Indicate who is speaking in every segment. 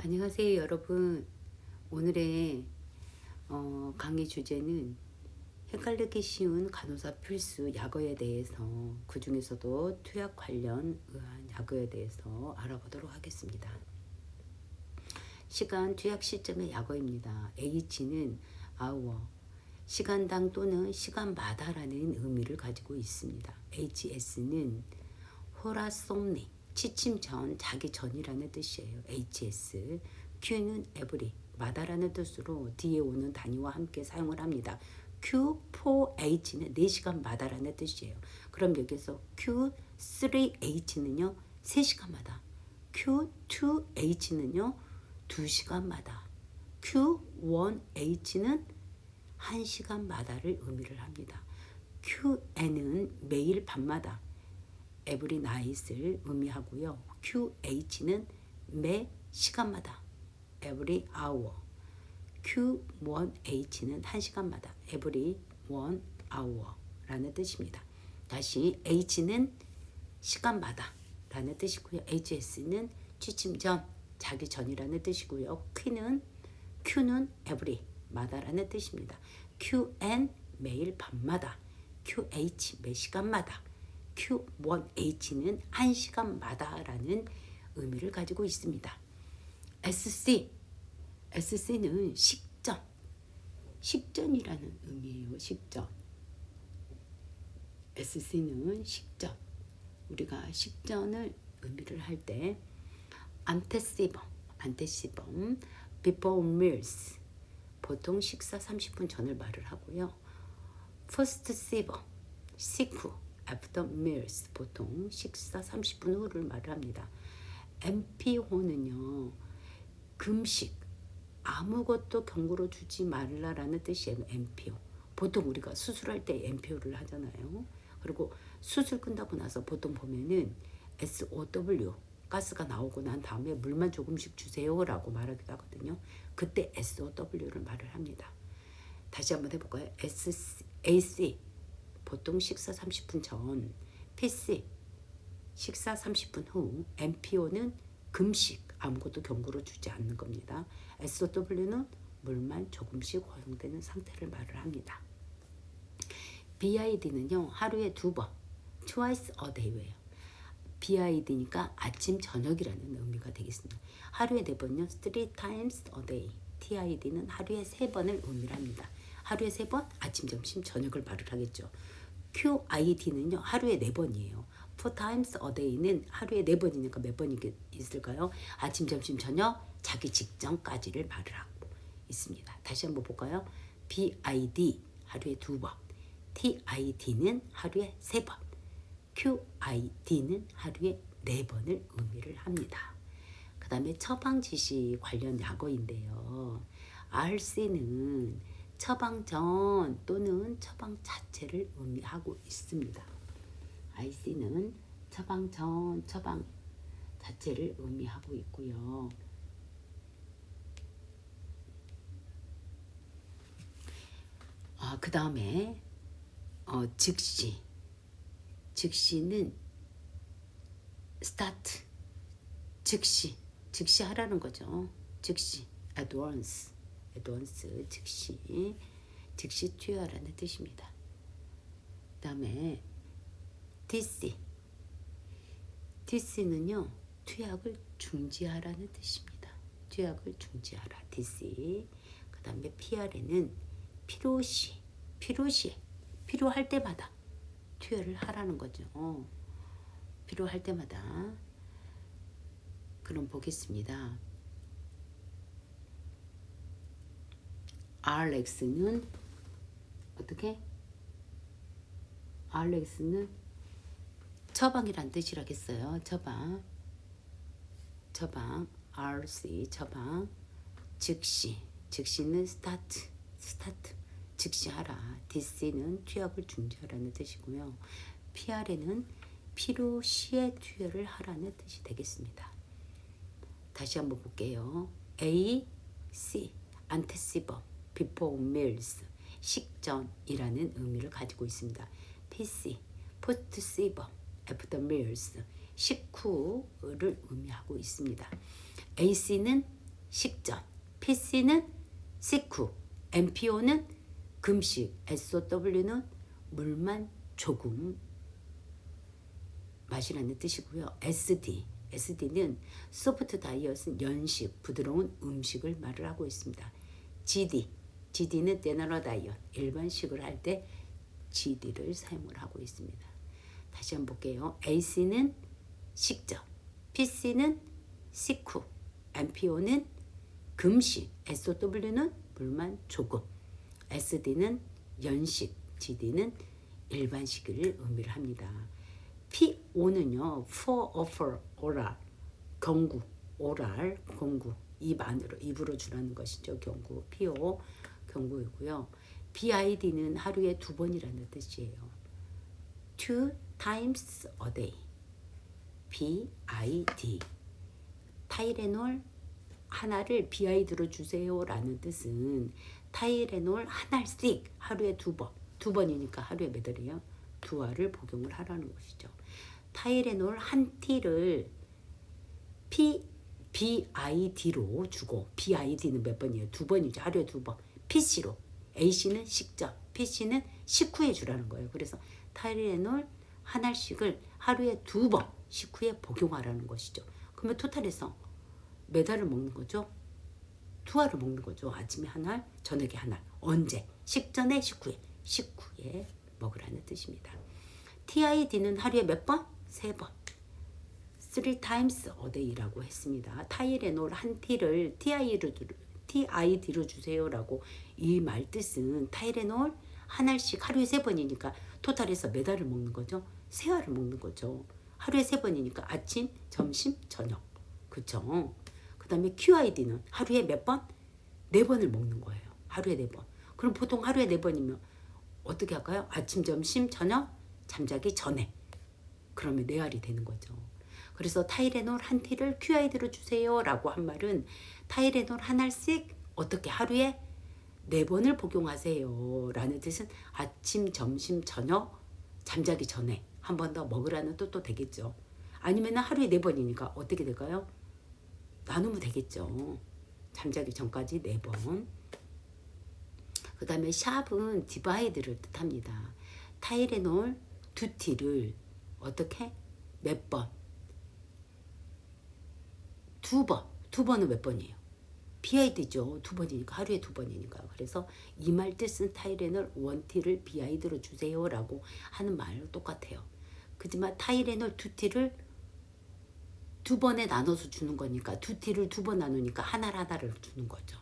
Speaker 1: 안녕하세요, 여러분. 오늘의 강의 주제는 헷갈리기 쉬운 간호사 필수 약어에 대해서, 그 중에서도 투약 관련 약어에 대해서 알아보도록 하겠습니다. 시간, 투약 시점의 약어입니다. H는 hour, 시간당 또는 시간마다라는 의미를 가지고 있습니다. HS는 호라솜니, 취침 전, 자기 전이라는 뜻이에요. HS. Q는 every, 마다라는 뜻으로 뒤에 오는 단위와 함께 사용을 합니다. Q4H는 4시간마다라는 뜻이에요. 그럼 여기서 Q3H는요 3시간마다, Q2H는요 2시간마다, Q1H는 1시간마다를 의미를 합니다. QN은 매일 밤마다, every night을 의미하고요. QH는 매 시간마다, every hour. Q1H는 1시간마다, every 1hour라는 뜻입니다. 다시 H는 시간마다 라는 뜻이고요. HS는 취침 전, 자기 전이라는 뜻이고요. Q는 every, 마다라는 뜻입니다. QN 매일 밤마다, QH 매 시간마다, Q1H는 1시간마다라는 의미를 가지고 있습니다. SC는 식전, 식전이라는 의미예요. 식전. SC는 식전. 우리가 식전을 의미를 할 때 antecedent, before meals, 보통 식사 30분 전을 말을 하고요. first sieve, 식후, after meals, 보통 식사 30분 후를 말을 합니다. MPO는요, 금식, 아무것도 경고로 주지 말라라는 뜻이에요. MPO. 보통 우리가 수술할 때 MPO를 하잖아요. 그리고 수술 끝나고 나서 보통 보면은 SOW, 가스가 나오고 난 다음에 물만 조금씩 주세요라고 말하기도 하거든요. 그때 SOW를 말을 합니다. 다시 한번 해볼까요? AC, 보통 식사 30분 전, PC, 식사 30분 후, MPO는 금식, 아무것도 경고로 주지 않는 겁니다. SOW는 물만 조금씩 허용되는 상태를 말을 합니다. BID는요, 하루에 2번, twice a day예요. BID니까 아침 저녁이라는 의미가 되겠습니다. 하루에 4번요, 3 times a day. TID는 하루에 3번을 의미를 합니다. 하루에 3번, 아침, 점심, 저녁을 말을 하겠죠. QID는요, 하루에 4번이에요. 4 times a day는 하루에 4번이니까 몇 번이 있을까요? 아침, 점심, 저녁, 자기 직전까지를 말을 하고 있습니다. 다시 한번 볼까요? BID, 하루에 2번. TID는 하루에 3번. QID는 하루에 4번을 의미를 합니다. 그 다음에 처방 지시 관련 약어인데요. RC는 처방 전 또는 처방 자체를 의미하고 있습니다. IC는 처방 전, 처방 자체를 의미하고 있고요. 그 다음에 즉시는 start, 즉시 하라는 거죠. 즉시, at once, 즉시 투여하라는 뜻입니다. 그 다음에 TC는요, 투약을 중지하라는 뜻입니다. 투약을 중지하라, TC. 그 다음에 PR에는 필요할 때마다 투여를 하라는 거죠. 필요할 때마다. 그럼 보겠습니다. RX는 어떻게? RX는 처방이란 뜻이라겠어요. 처방, RC, 처방. 즉시는 스타트, 즉시하라. DC는 투약을 중지하라는 뜻이고요. PR에는 필요시에 투여를 하라는 뜻이 되겠습니다. 다시 한번 볼게요. AC, antecedent, before meals, 식전이라는 의미를 가지고 있습니다. PC, post-sieve, after meals, 식후를 의미하고 있습니다. AC는 식전, PC는 식후, MPO는 금식, SOW는 물만 조금 마시라는 뜻이고요. SD는 소프트 다이어트는 연식, 부드러운 음식을 말을 하고 있습니다. GD는 제너럴 다이어트, 일반식을 할 때 GD를 사용을 하고 있습니다. 다시 한번 볼게요. AC는 식전, PC는 식후, MPO는 금식, SOW는 물만 조금, SD는 연식, GD는 일반식을 의미를 합니다. PO는요, for offer, oral, 경구, oral, 경구, 입으로 주라는 것이죠. 경구, PO, 경구이고요. BID는 하루에 2번이라는 뜻이에요. 2 times a day. BID. 타이레놀 하나를 BID로 주세요라는 뜻은 타이레놀 한 알씩 하루에 2번. 2번이니까 하루에 몇 알이에요? 2알을 복용을 하라는 것이죠. 타이레놀 한 티를 BID로 주고, BID는 몇 번이에요? 2번이죠. 하루에 2번. PC로. AC는 식전, PC는 식후에 주라는 거예요. 그래서 타이레놀 한 알씩을 하루에 2번 식후에 복용하라는 것이죠. 그러면 토탈에서 몇 알을 먹는 거죠? 2알을 먹는 거죠. 아침에 한 알, 저녁에 한 알. 언제? 식전에, 식후에 먹으라는 뜻입니다. TID는 하루에 몇 번? 3번. 3 times a day라고 했습니다. 타이레놀 한 티를 TID로 주세요라고 이 말 뜻은 타이레놀 한 알씩 하루에 3번이니까 토탈에서 몇 알을 먹는 거죠? 3알을 먹는 거죠. 하루에 3번이니까 아침, 점심, 저녁. 그쵸? 그 다음에 QID는 하루에 몇 번? 4번을 먹는 거예요. 하루에 4번. 그럼 보통 하루에 4번이면 어떻게 할까요? 아침, 점심, 저녁, 잠자기 전에. 그러면 4알이 되는 거죠. 그래서 타이레놀 한 티를 QID로 주세요 라고 한 말은 타이레놀 한 알씩 어떻게 하루에 4번을 복용하세요 라는 뜻은 아침, 점심, 저녁, 잠자기 전에 한 번 더 먹으라는 뜻도 되겠죠. 아니면 하루에 4번이니까 어떻게 될까요? 나누면 되겠죠. 잠자기 전까지 4번. 그 다음에 샵은 디바이드를 뜻합니다. 타이레놀 2티를 어떻게? 몇 번? 2번. 2번은 몇 번이에요? BID죠. 2번이니까 하루에 2번이니까. 그래서 이 말 뜻은 타이레놀 1티를 BID로 주세요라고 하는 말로 똑같아요. 그지만 타이레놀 2티를 2번에 나눠서 주는 거니까 2티를 2번 나누니까 하나를 주는 거죠.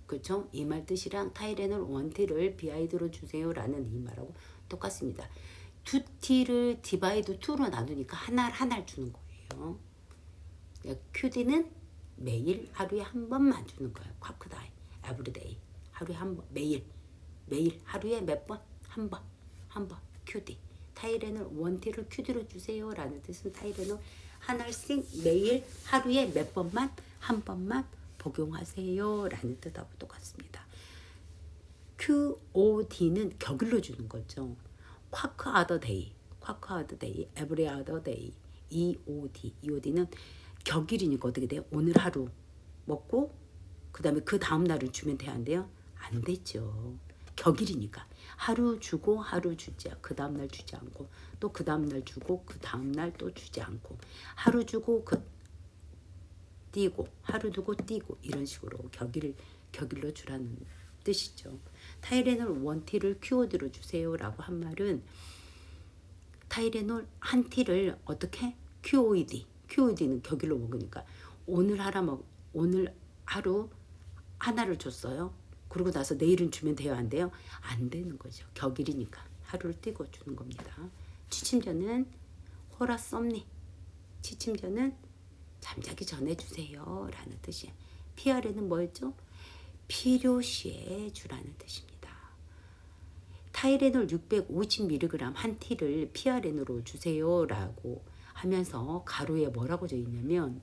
Speaker 1: 그렇죠? 이 말 뜻이랑 타이레놀 1티를 BID로 주세요라는 이 말하고 똑같습니다. 2티를 디바이드 2로 나누니까 하나를 주는 거예요. QD는 매일 하루에 한 번만 주는 거예요. 쿼크다이, 에브리데이. 하루에 한 번, 매일 하루에 몇 번? 한 번, QD. 타이레놀 1티를 QD로 주세요 라는 뜻은 타이레놀 한 알씩 매일 하루에 몇 번만, 한 번만 복용하세요 라는 뜻하고 똑같습니다. QOD는 격일로 주는 거죠. 쿼크 어더 데이, 에브리 어더 데이. EOD는 격일이니까 어떻게 돼요? 오늘 하루 먹고 그 다음에 그 다음 날은 주면 돼야 안 돼요? 안 되죠. 격일이니까 하루 주고 하루 주지, 그 다음 날 주지 않고 또 그 다음 날 주고 그 다음 날 또 주지 않고 하루 주고 띄고 하루 두고 띄고 이런 식으로 격일로 주라는 뜻이죠. 타이레놀 1티를 QOD로 주세요라고 한 말은 타이레놀 한 티를 어떻게? QOD는 격일로 먹으니까 오늘 하루 하나를 줬어요. 그러고 나서 내일은 주면 돼요, 안 돼요? 안 되는 거죠. 격일이니까 하루를 띄고 주는 겁니다. 취침전은 호라썸니. 취침전은 잠자기 전에 주세요 라는 뜻이에요. PR에는 뭐였죠? 필요시에 주라는 뜻입니다. 타이레놀 650mg 한 티를 PRN으로 주세요 라고 하면서 가로에 뭐라고 져 있냐면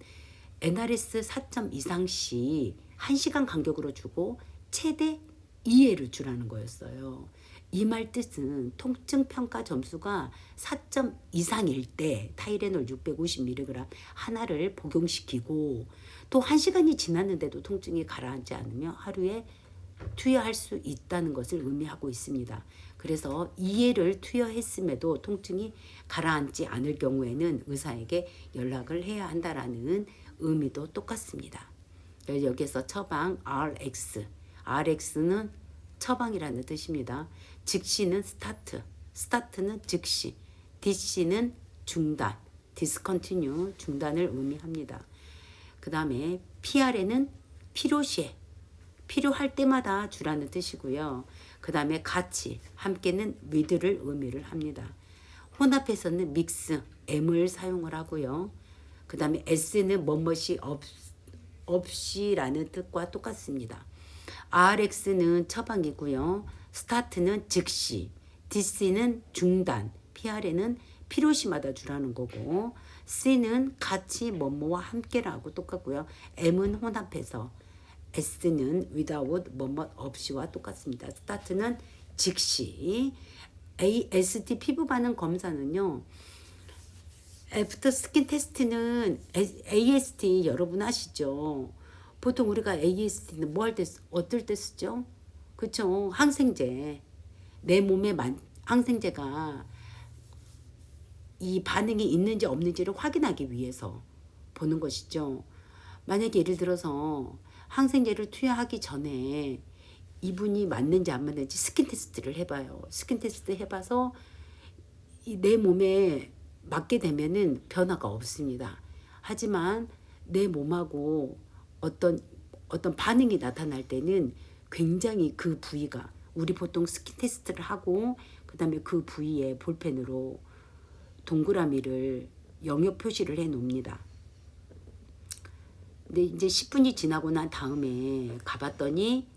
Speaker 1: NRS 4점 이상 시 1시간 간격으로 주고 최대 2회를 주라는 거였어요. 이 말 뜻은 통증 평가 점수가 4점 이상일 때 타이레놀 650mg 하나를 복용시키고 또 1시간이 지났는데도 통증이 가라앉지 않으며 하루에 투여할 수 있다는 것을 의미하고 있습니다. 그래서 2회를 투여했음에도 통증이 가라앉지 않을 경우에는 의사에게 연락을 해야 한다라는 의미도 똑같습니다. 여기서 처방 RX, RX는 처방이라는 뜻입니다. 즉시는 스타트, 스타트는 즉시, DC는 중단, discontinue, 중단을 의미합니다. 그 다음에 PR에는 필요시에, 필요할 때마다 주라는 뜻이고요. 그 다음에 같이, 함께는 with를 의미를 합니다. 혼합해서는 mix, M을 사용을 하고요. 그 다음에 S는 뭐뭇이 없이라는 뜻과 똑같습니다. RX는 처방이고요. 스타트는 즉시, DC는 중단, PR에는 필요시마다 주라는 거고, C는 같이 뭐뭐와 함께라고 똑같고요. M은 혼합해서, S는 without 뭐뭐 없이와 똑같습니다. 스타트는 즉시. AST 피부 반응 검사는요. 애프터 스킨 테스트는 AST 여러분 아시죠? 보통 우리가 AST는 뭐 할 때 어떨 때 쓰죠? 그쵸? 항생제. 내 몸에 항생제가 이 반응이 있는지 없는지를 확인하기 위해서 보는 것이죠. 만약에 예를 들어서 항생제를 투여하기 전에 이분이 맞는지 안 맞는지 스킨 테스트를 해봐요. 스킨 테스트 해봐서 내 몸에 맞게 되면은 변화가 없습니다. 하지만 내 몸하고 어떤 반응이 나타날 때는 굉장히 그 부위가 우리 보통 스킨 테스트를 하고 그다음에 그 부위에 볼펜으로 동그라미를 영역 표시를 해 놓습니다. 근데 이제 10분이 지나고 난 다음에 가봤더니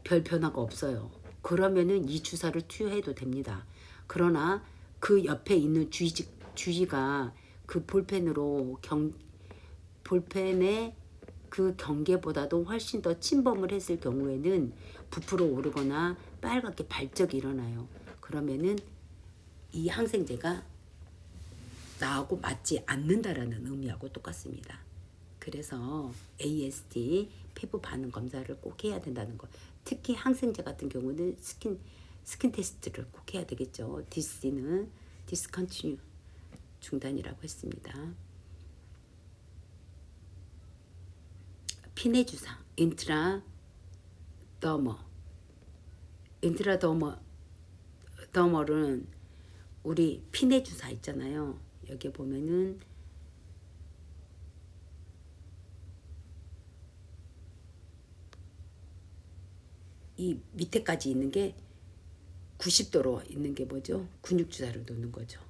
Speaker 1: 별 변화가 없어요. 그러면은 이 주사를 투여해도 됩니다. 그러나 그 옆에 있는 주의가 그 볼펜으로 볼펜의 그 경계보다도 훨씬 더 침범을 했을 경우에는 부풀어 오르거나 빨갛게 발적이 일어나요. 그러면은 이 항생제가 나하고 맞지 않는다라는 의미하고 똑같습니다. 그래서 AST 피부 반응 검사를 꼭 해야 된다는 거. 특히 항생제 같은 경우는 스킨 테스트를 꼭 해야 되겠죠. DC는 discontinue 중단이라고 했습니다. 피내 주사 인트라더멀은 우리 피내 주사 있잖아요. 여기 보면은 이 밑에까지 있는 게 90도로 있는 게 뭐죠? 근육 주사를 놓는 거죠.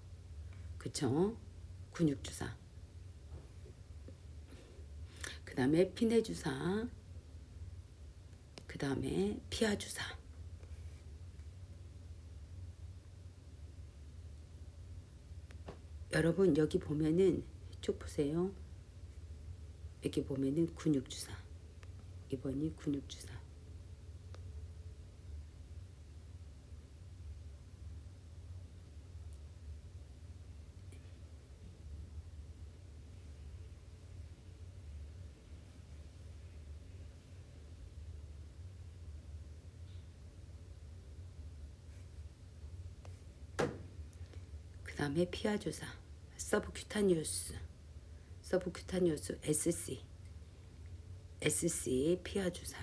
Speaker 1: 그쵸? 근육 주사. 그 다음에 피내 주사. 그 다음에 피하 주사. 여러분 여기 보면은 쭉 보세요. 여기 보면은 근육 주사. 이번이 근육 주사. 그 다음에 피하 주사. 서브큐타니우스 SC 피하 주사.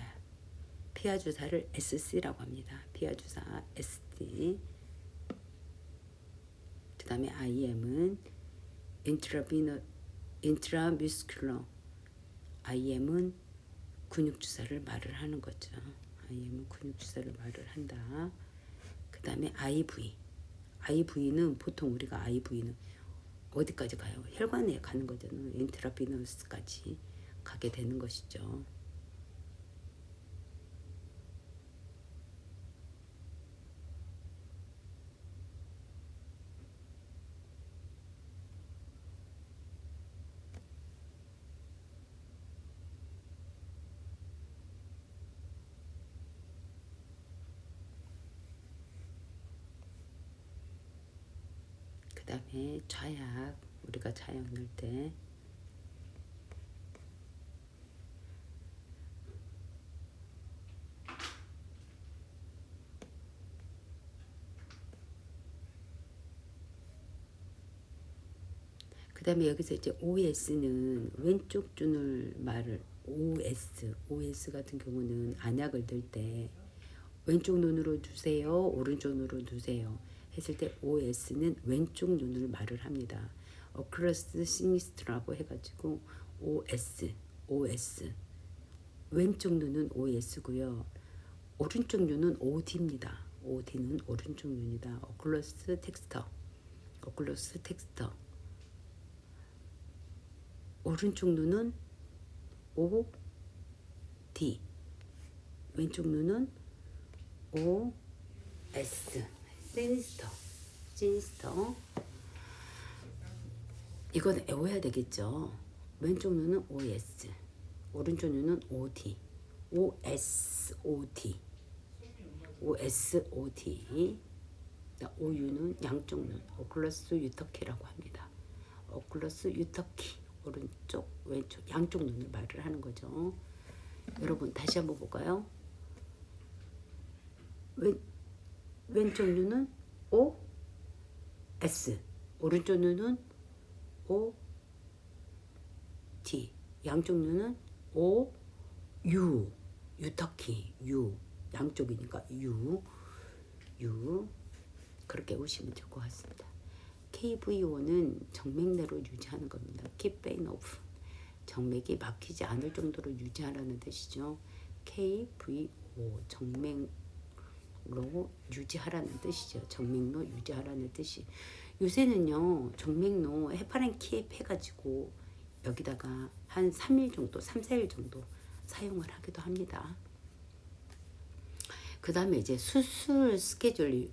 Speaker 1: 피하 주사를 SC라고 합니다. 피하 주사 ST. 그 다음에 IM은 인트라뮤스큘러. IM은 근육 주사를 말을 하는 거죠. IM은 근육 주사를 말을 한다. 그 다음에 IV는 보통 우리가 IV는 어디까지 가요? 혈관에 가는 거잖아요. 인트라비너스까지 가게 되는 것이죠. 그다음에 좌약, 우리가 좌약 넣을 때 그다음에 여기서 이제 OS는 왼쪽 눈을 말을 OS 같은 경우는 안약을 들 때 왼쪽 눈으로 두세요, 오른쪽 눈으로 두세요 했을 때 OS는 왼쪽 눈을 말을 합니다. 오클러스 시니스트라고 해가지고 OS 왼쪽 눈은 OS고요. 오른쪽 눈은 OD입니다. OD는 오른쪽 눈이다. 오클러스 텍스터 오른쪽 눈은 OD, 왼쪽 눈은 OS. 시니스터. 이건 외워야 되겠죠. 왼쪽 눈은 OS, 오른쪽 눈은 OD. OSOD. OU는 양쪽 눈. 오클러스 유터키라고 합니다. 오클러스 유터키. 오른쪽, 왼쪽, 양쪽 눈을 말을 하는 거죠. 여러분 다시 한번 볼까요? 왼쪽 눈은 OS, 오른쪽 눈은 OD, 양쪽 눈은 OU, 유터키, U, 양쪽이니까 U 그렇게 오시면 될 것 같습니다. KVO는 정맥내로 유지하는 겁니다. Keep pain off. 정맥이 막히지 않을 정도로 유지하라는 뜻이죠. KVO 정맥로 유지하라는 뜻이죠. 정맥로 유지하라는 뜻이. 요새는요 정맥로 헤파린 킵 해가지고 여기다가 한 3일 정도 3-4일 정도 사용을 하기도 합니다. 그 다음에 이제 수술 스케줄인데요.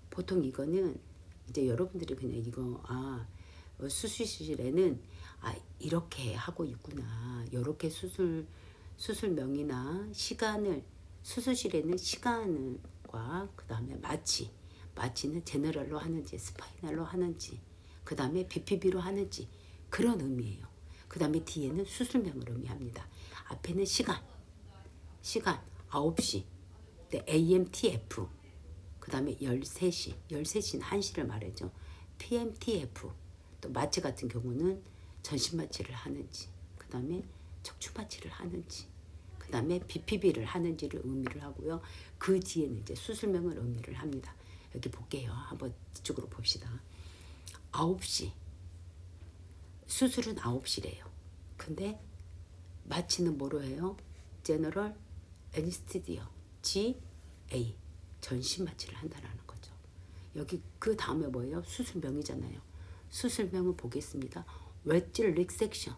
Speaker 1: 보통 이거는 이제 여러분들이 그냥 이거 수술실에는 이렇게 하고 있구나. 이렇게 수술명이나 시간을 수술실에는 시간과 그 다음에 마취는 제너럴로 하는지 스파이널로 하는지 그 다음에 BPB로 하는지 그런 의미예요. 그 다음에 뒤에는 수술명을 의미합니다. 앞에는 시간 9시 AMTF 그 다음에 13시 13시는 1시를 말하죠. PMTF 또 마취 같은 경우는 전신 마취를 하는지 그 다음에 척추 마취를 하는지 그 다음에 BPB를 하는지를 의미를 하고요. 그 뒤에는 이제 수술명을 의미를 합니다. 여기 볼게요. 한번 이쪽으로 봅시다. 9시 수술은 9시래요. 근데 마취는 뭐로 해요? 제너럴 애니스티디어 GA 전신 마취를 한다라는 거죠. 여기 그 다음에 뭐예요? 수술명이잖아요. 수술명을 보겠습니다. 웨질 릭섹션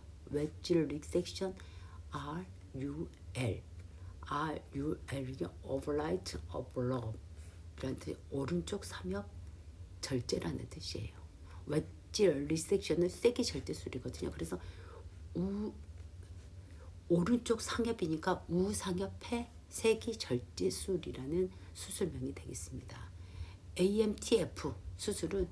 Speaker 1: RUL이요. 오버라이트 오버럽 이란 뜻 오른쪽 삼엽 절제라는 뜻이에요. 웨질 릭섹션은 세기 절제술이거든요. 그래서 오른쪽 상엽이니까 우상엽의 세기 절제술이라는 수술명이 되겠습니다. AMTF 수술은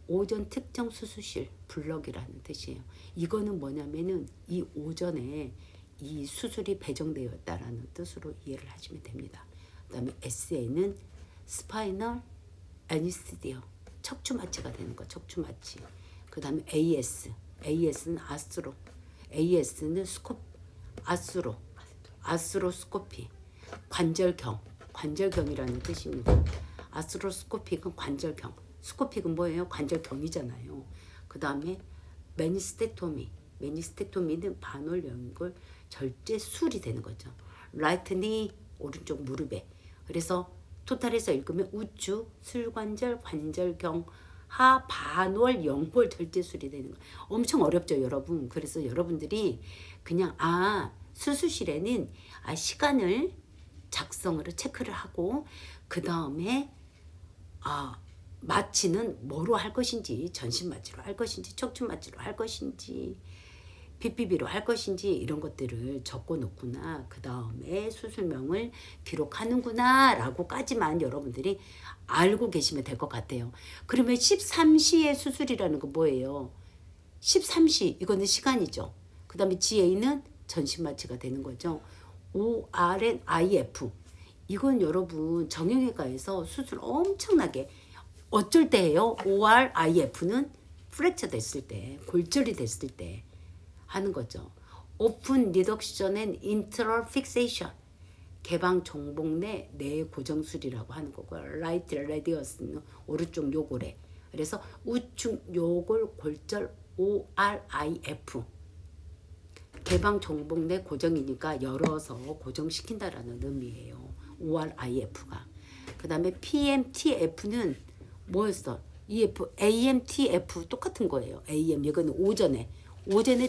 Speaker 1: 오전 특정 수술실 블럭이라는 뜻이에요. 이거는 뭐냐면은 이 오전에 이 수술이 배정되었다라는 뜻으로 이해를 하시면 됩니다. 그 다음에 SA는 스파이널 애니스티디어 척추 마취가 되는 거 척추 마취. 그 다음에 AS는 아스트로 AS는 아스로스코피 관절경이라는 뜻입니다. 아스트로스코픽은 관절경, 스코픽은 뭐예요? 관절경이잖아요. 그 다음에 매니스텍토미는 반월 연골 절제술이 되는 거죠. 라이트니 오른쪽 무릎에. 그래서 토탈에서 읽으면 우주 슬관절 관절경 하 반월 연골 절제술이 되는 거예요. 엄청 어렵죠, 여러분. 그래서 여러분들이 그냥 수술실에는 시간을 작성으로 체크를 하고 그 다음에 마취는 뭐로 할 것인지 전신 마취로 할 것인지 척추 마취로 할 것인지 PPB로 할 것인지 이런 것들을 적어 놓구나. 그 다음에 수술명을 기록하는구나 라고까지만 여러분들이 알고 계시면 될 것 같아요. 그러면 13시의 수술이라는 거 뭐예요? 13시 이거는 시간이죠. 그 다음에 GA는 전신마취가 되는 거죠. ORNIF 이건 여러분 정형외과에서 수술 엄청나게 어쩔 때 해요. ORIF는 프랙처 됐을 때, 골절이 됐을 때 하는 거죠. 오픈 리덕션 앤 인트럴 픽세이션 개방 종봉 내 고정술이라고 하는 거고요. 라이트 레디어스는 오른쪽 요골에. 그래서 우측 요골 골절 ORIF 개방 종봉 내 고정이니까 열어서 고정시킨다라는 의미예요. ORIF가. 그 다음에 PMTF는 뭐였어? EF, AMTF 똑같은 거예요. AM 이거는 오전에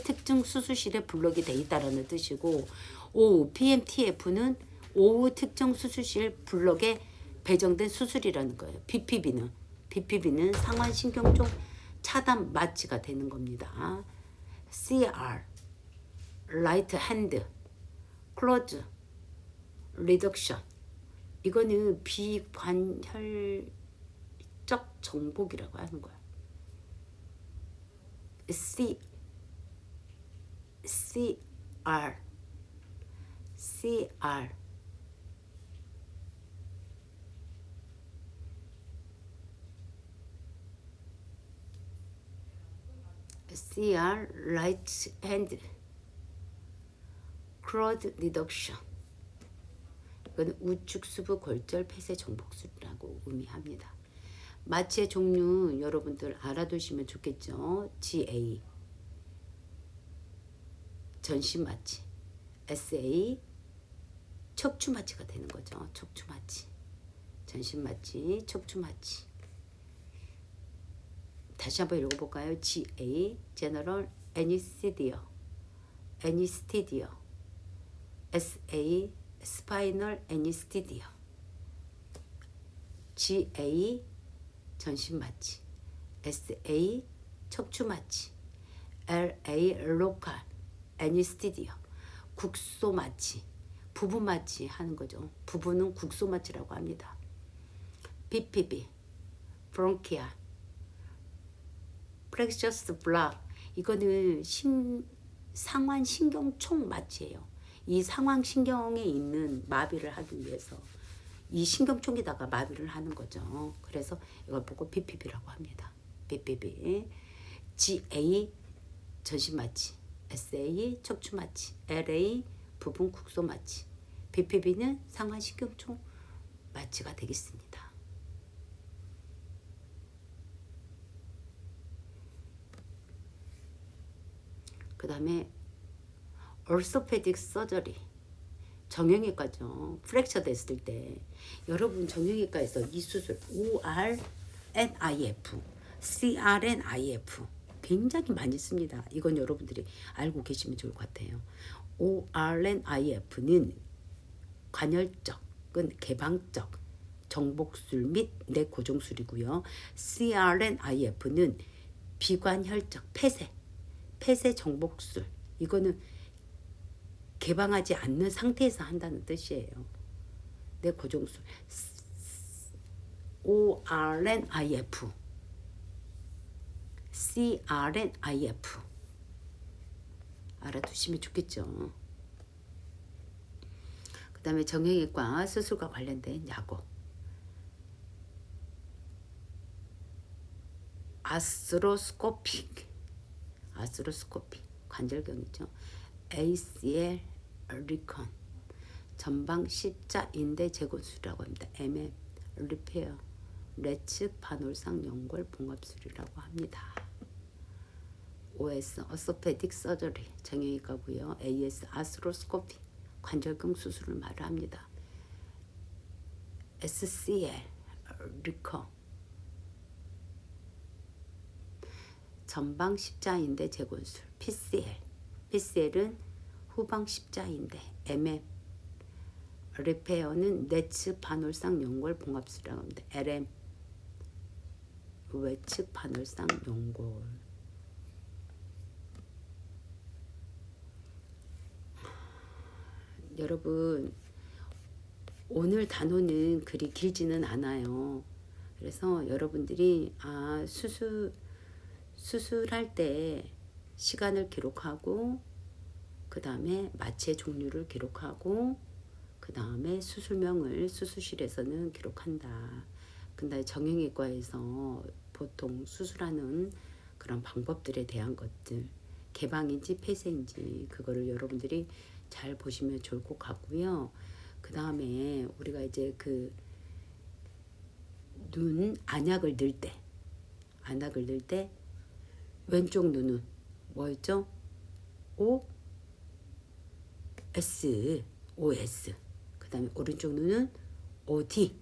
Speaker 1: 특정 수술실에 블록이 돼 있다라는 뜻이고, 오후 PMTF는 오후 특정 수술실 블록에 배정된 수술이라는 거예요. BPB는 상완신경종 차단 마취가 되는 겁니다. CR 라이트 핸드 클로즈 리덕션 이거는 비관혈적 정복이라고 하는 거야. CR right hand close reduction 이건 우측 수부 골절 폐쇄 정복술이라고 의미합니다. 마취의 종류 여러분들 알아두시면 좋겠죠. GA 전신 마취, SA 척추 마취가 되는 거죠. 척추 마취, 전신 마취, 척추 마취. 다시 한번 읽어볼까요? GA General Anesthesia, SA Spinal Anesthesia, GA 전신 마취, SA 척추 마취, LA Local Anesthesia 국소 마취, 부부 마취 하는 거죠. 부부는 국소 마취라고 합니다. BPB Bronchial Plexus Block 이거는 상완 신경총 마취예요. 이 상완 신경에 있는 마비를 하기 위해서 이 신경총에다가 마비를 하는 거죠. 그래서 이걸 보고 BPB라고 합니다. BPB GA 전신 마취, SA 척추 마취, LA 부분 국소 마취, BPB는 상완 신경총 마취가 되겠습니다. 그 다음에 orthopedic surgery 정형외과죠. 프랙처 됐을 때 여러분 정형외과에서 이 수술 ORNIF, CRNIF 굉장히 많이 씁니다. 이건 여러분들이 알고 계시면 좋을 것 같아요. ORNIF는 관열적은 개방적 정복술 및 내고정술이고요. CRNIF는 비관혈적 폐쇄 정복술. 이거는 개방하지 않는 상태에서 한다는 뜻이에요. 내고정술. ORNIF, CRNIF 알아두시면 좋겠죠. 그 다음에 정형외과 수술과 관련된 약어. 아스로스코피 관절경이죠. ACL 리컨 전방 십자인대 재건술이라고 합니다. MM 리페어 레츠 반월상 연골 봉합술이라고 합니다. OS 어소페딕 서저리 정형외과고요. AS 아스로스코피 관절경 수술을 말합니다. SCL 리컨 전방 십자인대 재건술. PCL은 후방 십자인대. MM 리페어는 내측 반월상 연골 봉합술이라고 합니다. LM 외측 반월상 연골. 여러분 오늘 단어는 그리 길지는 않아요. 그래서 여러분들이 수술할 때 시간을 기록하고 그 다음에 마취의 종류를 기록하고 그 다음에 수술명을 수술실에서는 기록한다. 근데 정형외과에서 보통 수술하는 그런 방법들에 대한 것들, 개방인지 폐쇄인지 그거를 여러분들이 잘 보시면 좋을 것 같고요. 그 다음에 우리가 이제 그 눈 안약을 넣을 때 왼쪽 눈은 뭐였죠? OS. 그 다음에 오른쪽 눈은 OD.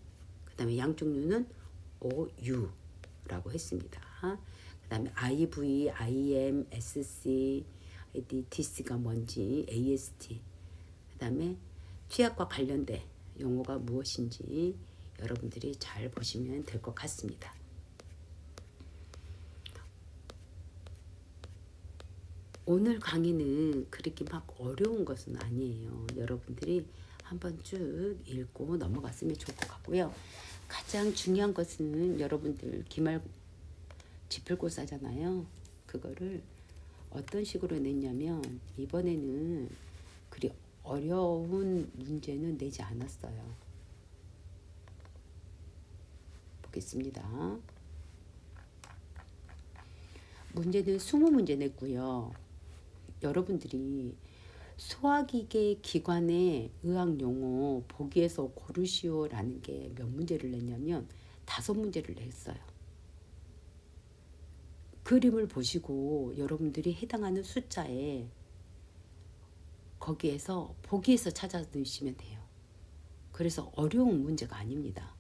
Speaker 1: 그 다음에 양쪽 눈은 OU라고 했습니다. 그 다음에 IV, IM, SC, DC가 뭔지, AST. 그 다음에 취약과 관련된 용어가 무엇인지 여러분들이 잘 보시면 될 것 같습니다. 오늘 강의는 그렇게 막 어려운 것은 아니에요. 여러분들이 한번 쭉 읽고 넘어갔으면 좋을 것 같고요. 가장 중요한 것은 여러분들 기말지필고사잖아요. 그거를 어떤 식으로 냈냐면 이번에는 그리 어려운 문제는 내지 않았어요. 보겠습니다. 문제는 20문제 냈고요. 여러분들이 소화기계 기관의 의학용어 보기에서 고르시오라는 게 몇 문제를 냈냐면 5문제를 냈어요. 그림을 보시고 여러분들이 해당하는 숫자에 거기에서 보기에서 찾아 넣으시면 돼요. 그래서 어려운 문제가 아닙니다.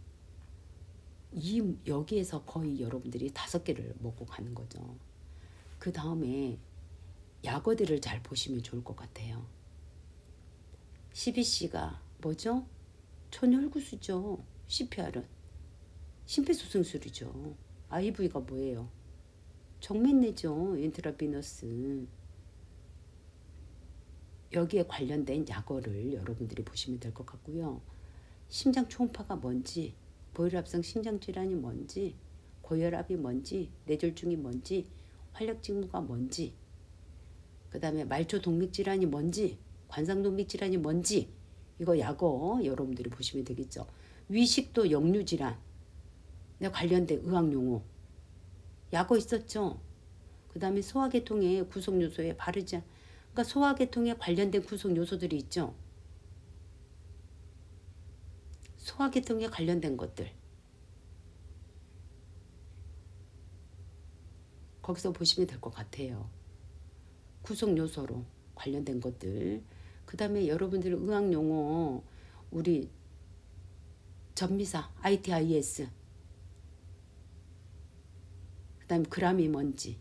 Speaker 1: 여기에서 거의 여러분들이 5개를 먹고 가는 거죠. 그 다음에 약어들을 잘 보시면 좋을 것 같아요. CBC가 뭐죠? 천혈구수죠. CPR은 심폐소생술이죠. IV가 뭐예요? 정맥내죠. 인트라비너스. 여기에 관련된 약어를 여러분들이 보시면 될 것 같고요. 심장 초음파가 뭔지, 고혈압성 심장질환이 뭔지, 고혈압이 뭔지, 뇌졸중이 뭔지, 활력직무가 뭔지, 그 다음에 말초동맥질환이 뭔지, 관상동맥질환이 뭔지, 이거 약어 여러분들이 보시면 되겠죠. 위식도 역류질환 관련된 의학용어 약어 있었죠. 그 다음에 소화계통의 구성요소에 바르지 그러니까 소화계통에 관련된 구성요소들이 있죠. 소화계통에 관련된 것들 거기서 보시면 될 것 같아요. 구성요소로 관련된 것들. 그 다음에 여러분들 의학용어 우리 전미사 ITIS 그 다음에 그람이 뭔지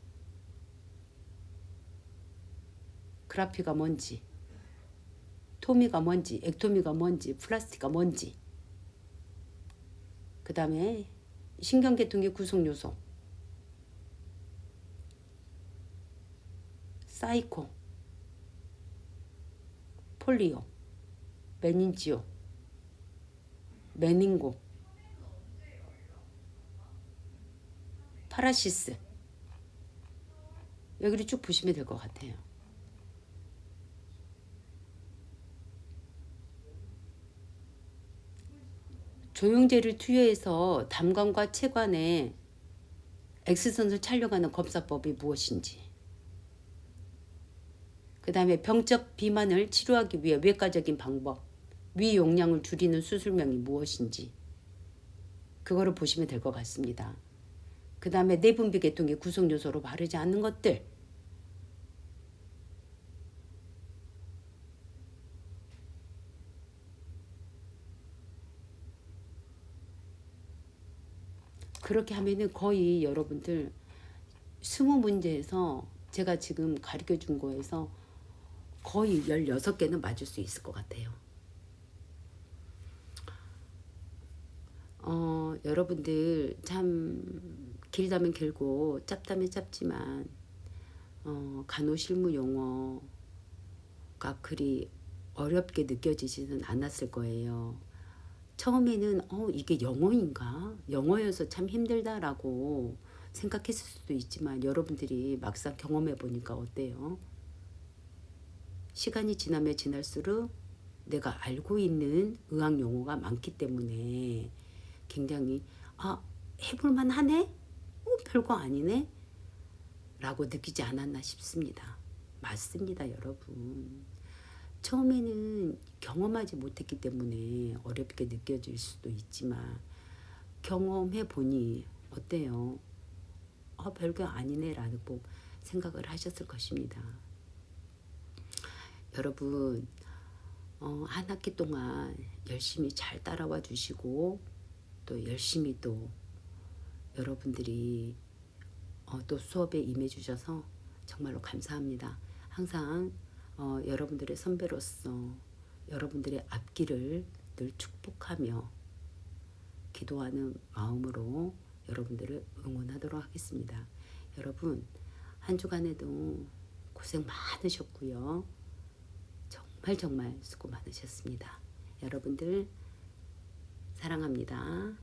Speaker 1: 그라피가 뭔지 토미가 뭔지 액토미가 뭔지 플라스티가 뭔지 그 다음에 신경계통의 구성요소 사이코 폴리오 메닌지오 메닌고 파라시스 여기를 쭉 보시면 될 것 같아요. 조영제를 투여해서 담관과 체관에 X선을 촬영하는 검사법이 무엇인지 그 다음에 병적 비만을 치료하기 위해 외과적인 방법 위 용량을 줄이는 수술명이 무엇인지 그거를 보시면 될 것 같습니다. 그 다음에 내분비 계통의 구성요소로 바르지 않는 것들 그렇게 하면은 거의 여러분들 20문제에서 제가 지금 가르쳐 준 거에서 거의 16개는 맞을 수 있을 것 같아요. 여러분들 참 길다면 길고 짧다면 짧지만 간호실무 용어가 그리 어렵게 느껴지지는 않았을 거예요. 처음에는 이게 영어인가? 영어여서 참 힘들다라고 생각했을 수도 있지만 여러분들이 막상 경험해 보니까 어때요? 시간이 지나면 지날수록 내가 알고 있는 의학 용어가 많기 때문에 굉장히 해볼만 하네? 별거 아니네? 라고 느끼지 않았나 싶습니다. 맞습니다, 여러분. 처음에는 경험하지 못했기 때문에 어렵게 느껴질 수도 있지만 경험해 보니 어때요? 별거 아니네 라고 생각을 하셨을 것입니다. 여러분 한 학기 동안 열심히 잘 따라와 주시고 또 열심히 또 여러분들이 또 수업에 임해 주셔서 정말로 감사합니다. 항상 여러분들의 선배로서 여러분들의 앞길을 늘 축복하며 기도하는 마음으로 여러분들을 응원하도록 하겠습니다. 여러분 한 주간에도 고생 많으셨고요. 정말 수고 많으셨습니다. 여러분들 사랑합니다.